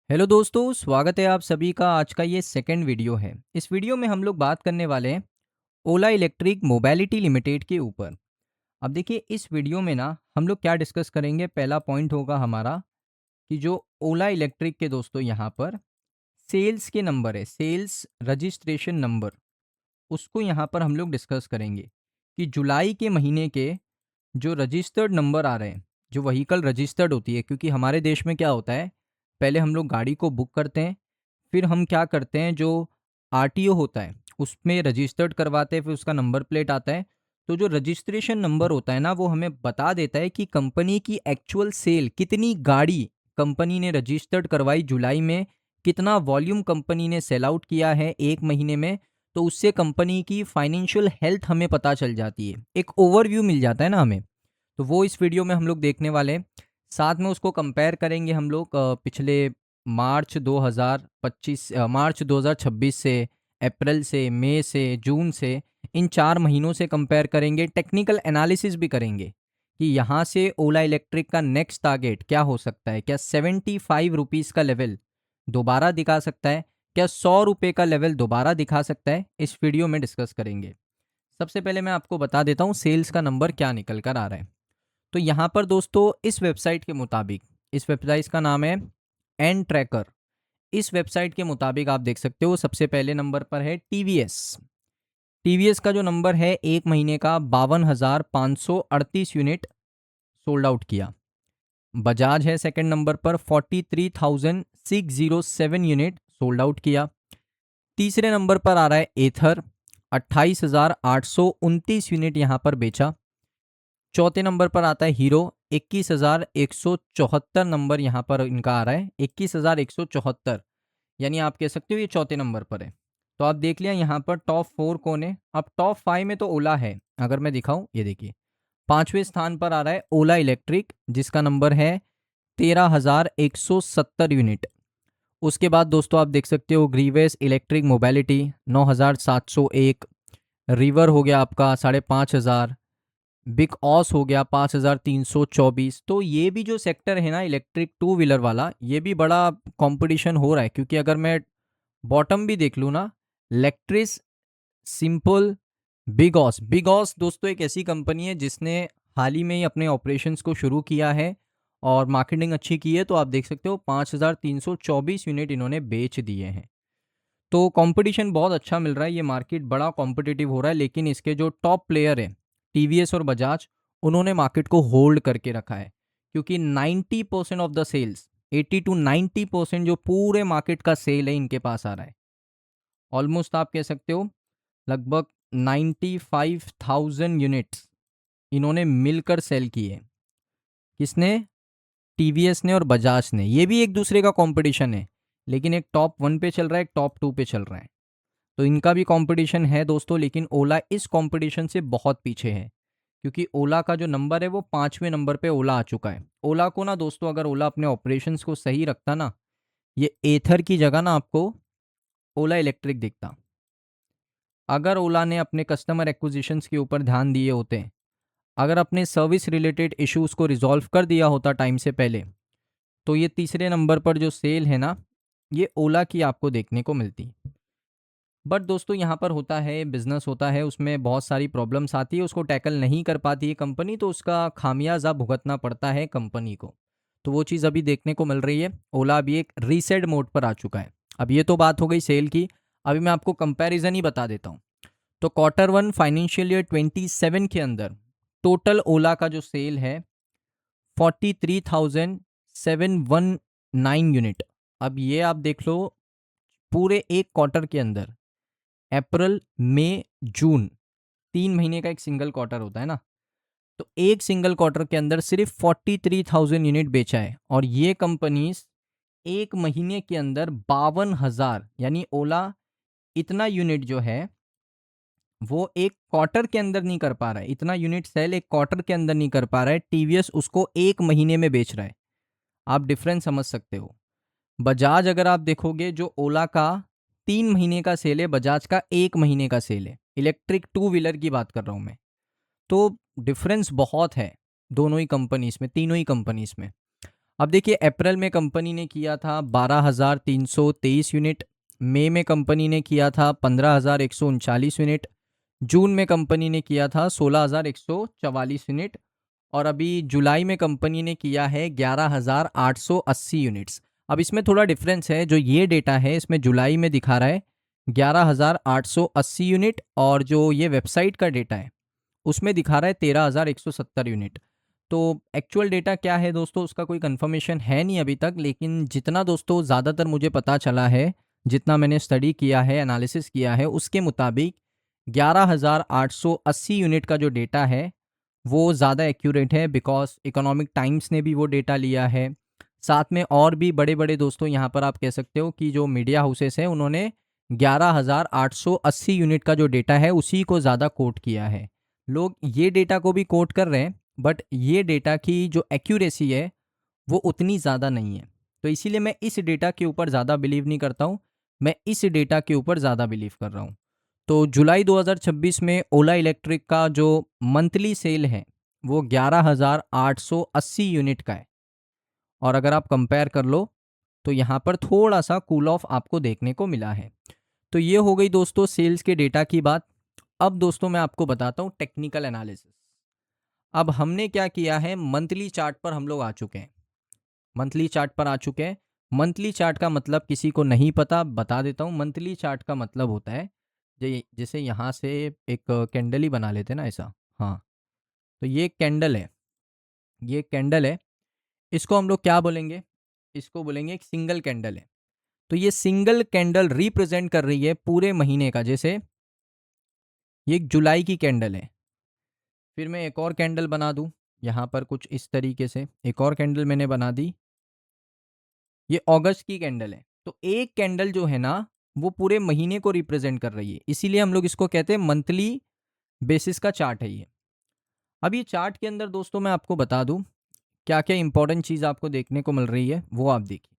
Hello दोस्तों, स्वागत है आप सभी का। आज का ये सेकंड वीडियो है। इस वीडियो में हम लोग बात करने वाले हैं ओला इलेक्ट्रिक मोबिलिटी लिमिटेड के ऊपर। अब देखिए, इस वीडियो में ना हम लोग क्या डिस्कस करेंगे। पहला पॉइंट होगा हमारा कि जो ओला इलेक्ट्रिक के दोस्तों यहाँ पर सेल्स के नंबर है, सेल्स रजिस्ट्रेशन नंबर, उसको यहाँ पर हम लोग डिस्कस करेंगे कि जुलाई के महीने के जो रजिस्टर्ड नंबर आ रहे हैं, जो व्हीकल रजिस्टर्ड होती है, क्योंकि हमारे देश में क्या होता है, पहले हम लोग गाड़ी को बुक करते हैं, फिर हम क्या करते हैं, जो आरटीओ होता है उसमें रजिस्टर्ड करवाते हैं, फिर उसका नंबर प्लेट आता है। तो जो रजिस्ट्रेशन नंबर होता है ना, वो हमें बता देता है कि कंपनी की एक्चुअल सेल कितनी गाड़ी कंपनी ने रजिस्टर्ड करवाई जुलाई में, कितना वॉल्यूम कंपनी ने सेल आउट किया है एक महीने में। तो उससे कंपनी की फाइनेंशियल हेल्थ हमें पता चल जाती है, एक ओवरव्यू मिल जाता है ना हमें। तो वो इस वीडियो में हम लोग देखने वाले हैं। साथ में उसको कंपेयर करेंगे हम लोग पिछले मार्च 2025 मार्च 2026 से, अप्रैल से, मई से, जून से, इन 4 महीनों से कंपेयर करेंगे। टेक्निकल एनालिसिस भी करेंगे कि यहाँ से ओला इलेक्ट्रिक का नेक्स्ट टारगेट क्या हो सकता है। क्या 75 रुपीज़ का लेवल दोबारा दिखा सकता है, क्या 100 रुपये का लेवल दोबारा दिखा सकता है, इस वीडियो में डिस्कस करेंगे। सबसे पहले मैं आपको बता देता हूँ सेल्स का नंबर क्या निकल कर आ रहा है। तो यहाँ पर दोस्तों इस वेबसाइट के मुताबिक, इस वेबसाइट का नाम है एन ट्रैकर। इस वेबसाइट के मुताबिक आप देख सकते हो सबसे पहले नंबर पर है टीवीएस। टीवीएस का जो नंबर है एक महीने का 52,538 यूनिट सोल्ड आउट किया। बजाज है सेकंड नंबर पर 43,607 यूनिट सोल्ड आउट किया। तीसरे नंबर पर आ रहा है एथर, 28,829 यूनिट यहाँ पर बेचा। चौथे नंबर पर आता है हीरो, 21,174 नंबर यहाँ पर इनका आ रहा है, 21,174, यानी आप कह सकते हो ये चौथे नंबर पर है। तो आप देख लिया यहाँ पर टॉप 4 कौन है। अब टॉप 5 में तो ओला है। अगर मैं दिखाऊं, ये देखिए, 5वें स्थान पर आ रहा है ओला इलेक्ट्रिक, जिसका नंबर है 13,170 यूनिट। उसके बाद दोस्तों आप देख सकते हो ग्रीवेस इलेक्ट्रिक मोबिलिटी 9,701, रिवर हो गया आपका 5,500, बिग ऑस हो गया 5,324। तो ये भी जो सेक्टर है ना इलेक्ट्रिक टू व्हीलर वाला, ये भी बड़ा कंपटीशन हो रहा है। क्योंकि अगर मैं बॉटम भी देख लूँ ना, इलेक्ट्रिस, सिंपल, बिग ऑस दोस्तों एक ऐसी कंपनी है जिसने हाल ही में ही अपने ऑपरेशंस को शुरू किया है और मार्केटिंग अच्छी की है। तो आप देख सकते हो 5,324 यूनिट इन्होंने बेच दिए हैं। तो कंपटीशन बहुत अच्छा मिल रहा है, ये मार्केट बड़ा कॉम्पिटिटिव हो रहा है। लेकिन इसके जो टॉप प्लेयर है टीवीएस और बजाज, उन्होंने मार्केट को होल्ड करके रखा है। क्योंकि 90% ऑफ द सेल्स, 80 to 90% जो पूरे मार्केट का सेल है इनके पास आ रहा है। ऑलमोस्ट आप कह सकते हो लगभग 95,000 यूनिट्स इन्होंने मिलकर सेल किए। किसने? टीवीएस ने और बजाज ने। ये भी एक दूसरे का कंपटीशन है, लेकिन एक टॉप 1 पे चल रहा है, एक टॉप 2 पे चल रहा है। तो इनका भी कंपटीशन है दोस्तों। लेकिन ओला इस कंपटीशन से बहुत पीछे है, क्योंकि ओला का जो नंबर है वो 5वें नंबर पे ओला आ चुका है। ओला को ना दोस्तों, अगर ओला अपने ऑपरेशंस को सही रखता ना, ये एथर की जगह ना आपको ओला इलेक्ट्रिक दिखता। अगर ओला ने अपने कस्टमर एक्विजिशंस के ऊपर ध्यान दिए होते, अगर अपने सर्विस रिलेटेड इश्यूज को रिजॉल्व कर दिया होता टाइम से पहले, तो ये तीसरे नंबर पर जो सेल है ना, ये ओला की आपको देखने को मिलती। बट दोस्तों यहाँ पर होता है, बिजनेस होता है, उसमें बहुत सारी प्रॉब्लम्स आती है, उसको टैकल नहीं कर पाती है कंपनी, तो उसका खामियाजा भुगतना पड़ता है कंपनी को। तो वो चीज़ अभी देखने को मिल रही है। ओला अभी एक रीसेट मोड पर आ चुका है। अब ये तो बात हो गई सेल की। अभी मैं आपको कंपैरिजन ही बता देता हूँ। तो Q1 फाइनेंशियल ईयर 27 के अंदर टोटल ओला का जो सेल है 43,719 यूनिट। अब ये आप देख लो, पूरे एक क्वार्टर के अंदर, अप्रैल, मई, जून, 3 महीने का एक सिंगल क्वार्टर होता है ना, तो एक सिंगल क्वार्टर के अंदर सिर्फ 43,000 यूनिट बेचा है। और ये कंपनीज एक महीने के अंदर 52,000, यानी ओला इतना यूनिट जो है वो एक क्वार्टर के अंदर नहीं कर पा रहा है। इतना यूनिट सेल एक क्वार्टर के अंदर नहीं कर पा रहा है, टीवीएस उसको एक महीने में बेच रहा है। आप डिफरेंस समझ सकते हो। बजाज अगर आप देखोगे, जो ओला का 3 महीने का सेल है, बजाज का एक महीने का सेल है। इलेक्ट्रिक टू व्हीलर की बात कर रहा हूँ मैं। तो डिफरेंस बहुत है दोनों ही कंपनीज में, तीनों ही कंपनीज में। अब देखिए अप्रैल में कंपनी ने किया था 12,323 यूनिट, मई में कंपनी ने किया था 15,139 यूनिट, जून में कंपनी ने किया था 16,144 यूनिट और अभी जुलाई में कंपनी ने किया है 11,880 यूनिट्स। अब इसमें थोड़ा डिफरेंस है, जो ये डेटा है इसमें जुलाई में दिखा रहा है 11,880 यूनिट और जो ये वेबसाइट का डेटा है उसमें दिखा रहा है 13,170 यूनिट। तो एक्चुअल डेटा क्या है दोस्तों, उसका कोई कंफर्मेशन है नहीं अभी तक, लेकिन जितना दोस्तों ज़्यादातर मुझे पता चला है, जितना मैंने स्टडी किया है, एनालिसिस किया है, उसके मुताबिक 11,880 यूनिट का जो डेटा है वो ज़्यादा एक्यूरेट है, बिकॉज इकोनॉमिक टाइम्स ने भी वो डेटा लिया है। साथ में और भी बड़े बड़े दोस्तों यहाँ पर आप कह सकते हो कि जो मीडिया हाउसेस हैं उन्होंने 11,880 यूनिट का जो डेटा है उसी को ज़्यादा कोट किया है। लोग ये डेटा को भी कोट कर रहे हैं, बट ये डेटा की जो एक्यूरेसी है वो उतनी ज़्यादा नहीं है। तो इसीलिए मैं इस डेटा के ऊपर ज़्यादा बिलीव नहीं करता हूँ, मैं इस डेटा के ऊपर ज़्यादा बिलीव कर रहा हूँ। तो जुलाई 2026 में ओला इलेक्ट्रिक का जो मंथली सेल है वो 11,880 यूनिट का है और अगर आप कंपेयर कर लो तो यहाँ पर थोड़ा सा कूल ऑफ आपको देखने को मिला है। तो ये हो गई दोस्तों सेल्स के डेटा की बात। अब दोस्तों मैं आपको बताता हूँ टेक्निकल एनालिसिस। अब हमने क्या किया है, मंथली चार्ट पर हम लोग आ चुके हैं, मंथली चार्ट पर आ चुके हैं। मंथली चार्ट का मतलब किसी को नहीं पता, बता देता हूँ। मंथली चार्ट का मतलब होता है जैसे यहाँ से एक कैंडल ही बना लेते हैं ना ऐसा। हाँ, तो ये कैंडल है, ये कैंडल है, इसको हम लोग क्या बोलेंगे, इसको बोलेंगे एक सिंगल कैंडल है। तो ये सिंगल कैंडल रिप्रेजेंट कर रही है पूरे महीने का। जैसे ये एक जुलाई की कैंडल है, फिर मैं एक और कैंडल बना दूं यहाँ पर कुछ इस तरीके से, एक और कैंडल मैंने बना दी, ये अगस्त की कैंडल है। तो एक कैंडल जो है ना वो पूरे महीने को रिप्रेजेंट कर रही है, इसीलिए हम लोग इसको कहते हैं मंथली बेसिस का चार्ट है ये। अब ये चार्ट के अंदर दोस्तों मैं आपको बता दूं क्या क्या इंपॉर्टेंट चीज़ आपको देखने को मिल रही है, वो आप देखिए।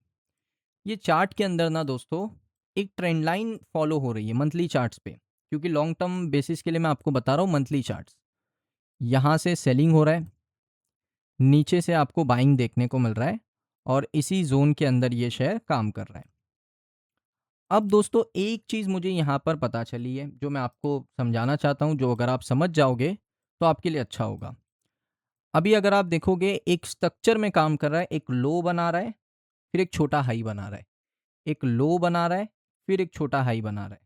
ये चार्ट के अंदर ना दोस्तों एक ट्रेंड लाइन फॉलो हो रही है मंथली चार्ट्स पे, क्योंकि लॉन्ग टर्म बेसिस के लिए मैं आपको बता रहा हूँ मंथली चार्ट्स। यहाँ से सेलिंग हो रहा है, नीचे से आपको बाइंग देखने को मिल रहा है और इसी जोन के अंदर ये शेयर काम कर रहा है। अब दोस्तों एक चीज़ मुझे यहाँ पर पता चली है जो मैं आपको समझाना चाहता हूँ, जो अगर आप समझ जाओगे तो आपके लिए अच्छा होगा। अभी अगर आप देखोगे एक स्ट्रक्चर में काम कर रहा है, एक लो बना रहा है, फिर एक छोटा हाई बना रहा है, एक लो बना रहा है, फिर एक छोटा हाई बना रहा है।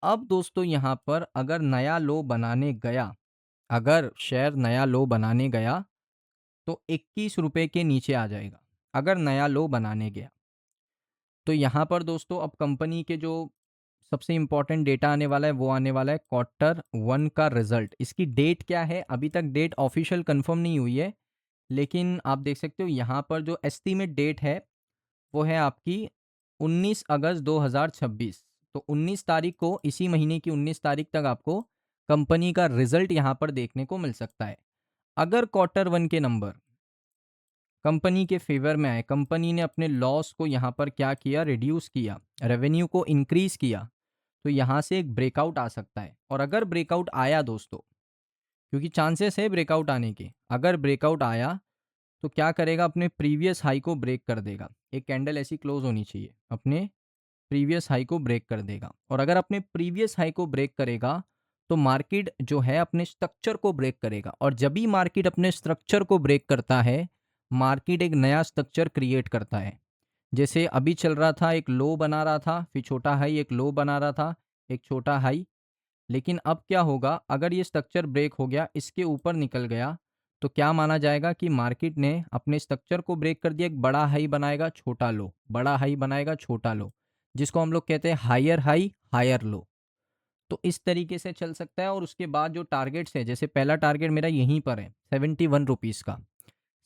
अब दोस्तों यहाँ पर अगर नया लो बनाने गया, अगर शेयर नया लो बनाने गया तो 21 रुपये के नीचे आ जाएगा, अगर नया लो बनाने गया। तो यहाँ पर दोस्तों अब कंपनी के जो सबसे इम्पॉर्टेंट डेटा आने वाला है वो आने वाला है Q1 का रिजल्ट। इसकी डेट क्या है, अभी तक डेट ऑफिशियल कंफर्म नहीं हुई है, लेकिन आप देख सकते हो यहाँ पर जो एस्टीमेट डेट है वो है आपकी 19 अगस्त 2026। तो 19 तारीख को, इसी महीने की 19 तारीख तक आपको कंपनी का रिजल्ट यहाँ पर देखने को मिल सकता है। अगर Q1 के नंबर कंपनी के फेवर में आए, कंपनी ने अपने लॉस को यहाँ पर क्या किया, रिड्यूस किया, रेवेन्यू को इंक्रीज किया, तो यहाँ से एक ब्रेकआउट आ सकता है। और अगर ब्रेकआउट आया दोस्तों, क्योंकि चांसेस है ब्रेकआउट आने के, अगर ब्रेकआउट आया तो क्या करेगा, अपने प्रीवियस हाई को ब्रेक कर देगा। एक कैंडल ऐसी क्लोज होनी चाहिए, अपने प्रीवियस हाई को ब्रेक कर देगा। और अगर अपने प्रीवियस हाई को ब्रेक करेगा तो मार्केट जो है अपने स्ट्रक्चर को ब्रेक करेगा। और जब भी मार्केट अपने स्ट्रक्चर को ब्रेक करता है, मार्केट एक नया स्ट्रक्चर क्रिएट करता है। जैसे अभी चल रहा था, एक लो बना रहा था, फिर छोटा हाई, एक लो बना रहा था, एक छोटा हाई। लेकिन अब क्या होगा, अगर ये स्ट्रक्चर ब्रेक हो गया, इसके ऊपर निकल गया, तो क्या माना जाएगा कि मार्केट ने अपने स्ट्रक्चर को ब्रेक कर दिया, एक बड़ा हाई बनाएगा, छोटा लो, बड़ा हाई बनाएगा, छोटा लो, जिसको हम लोग कहते हैं हायर हाई हायर लो। तो इस तरीके से चल सकता है। और उसके बाद जो टारगेट्स है, जैसे पहला टारगेट मेरा यहीं पर है 71 रुपीज़ का,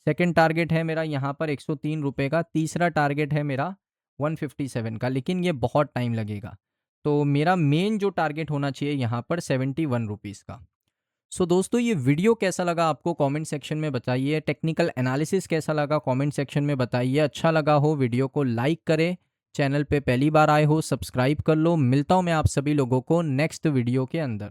सेकंड टारगेट है मेरा यहाँ पर 103 रुपये का, तीसरा टारगेट है मेरा 157 का, लेकिन ये बहुत टाइम लगेगा। तो मेरा मेन जो टारगेट होना चाहिए यहाँ पर 71 रुपीज़ का। सो दोस्तों ये वीडियो कैसा लगा आपको कमेंट सेक्शन में बताइए, टेक्निकल एनालिसिस कैसा लगा कमेंट सेक्शन में बताइए। अच्छा लगा हो वीडियो को लाइक करें, चैनल पे पहली बार आए हो सब्सक्राइब कर लो। मिलता हूँ मैं आप सभी लोगों को नेक्स्ट वीडियो के अंदर।